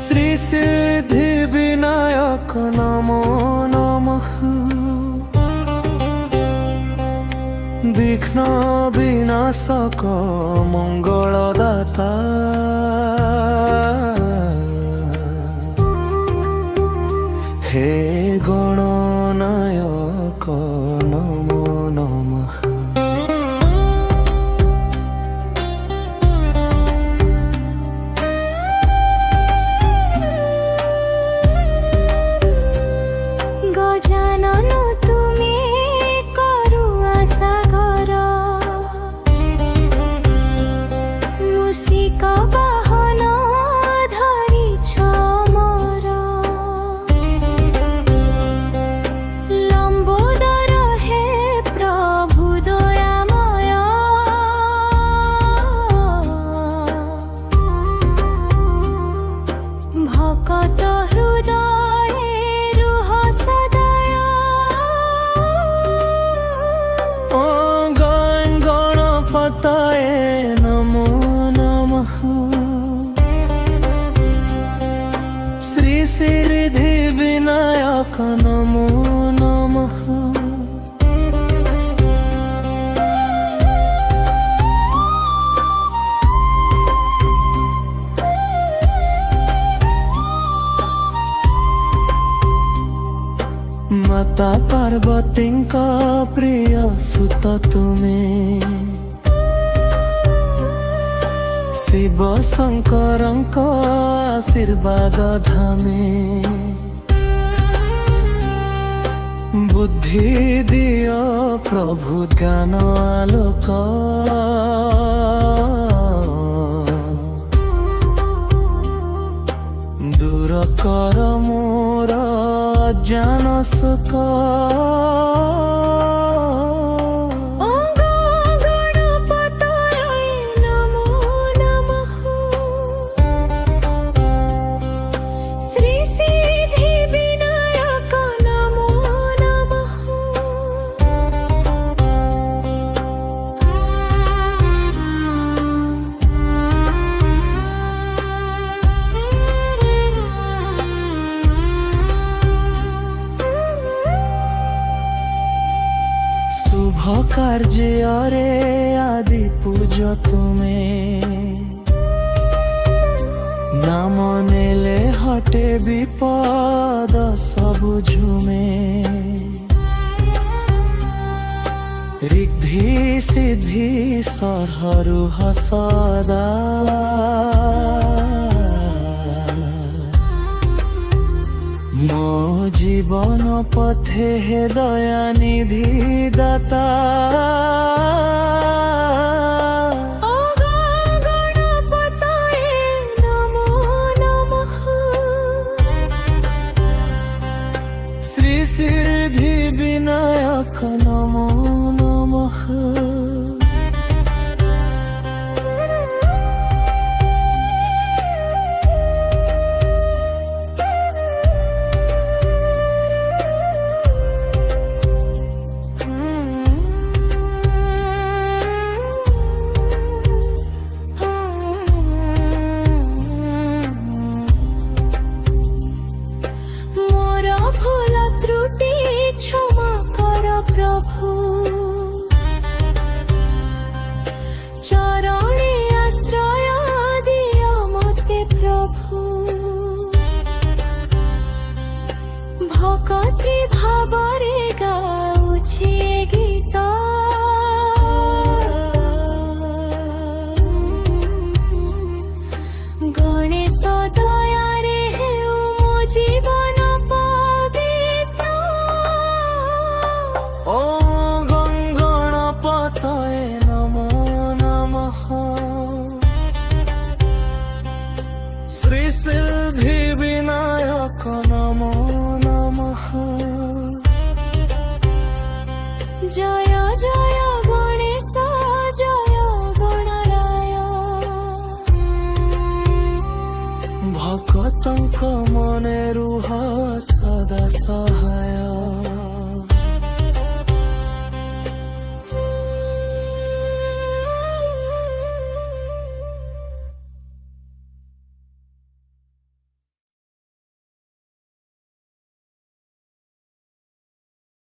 श्री सिद्धि विनायक नमो नमः। विघ्न विनाशक मंगलदाता हे गणनायक नमो नमः। गजानन तुमे करुणा सागर मूषिक वाहन धरिछ मोर लंबोदर हे प्रभु दयामय भक्त हृदय रुह सदय गणपतये नमो नमः। श्री सिद्धि विनायक नमो नमः। माता पार्वती प्रिय सुत तुमे शिव शंकर आशीर्वाद धामे बुद्धि दियो प्रभु ज्ञान आलोक दूर कर मोर ज्ञान सुख गणपतये नमो नमः। श्री सिद्धि विनायक नमो नमः। शुभ कार्य रे आदि पूज तुमे नाम नेले हटे विपद सबु झुमे रिद्धि सिद्धि सरहरु सदा मो जीवन पथे हे दया निधि दाता गणपतये नमो नमः। श्री सिद्धि विनायक नमो नमः। मोर भूल त्रुटि क्षमा कर प्रभु चरणे आश्रय दियो मते प्रभु भक्ति भावरे गाउछि गीत गणेश दयारे हेउ मो जीवन पवित्र ओ गणपतये नमो नमः। श्री सिद्धि विनायक नमो नमः। जय जय गणेश जय गणराय भक्तंक मने रुह सदा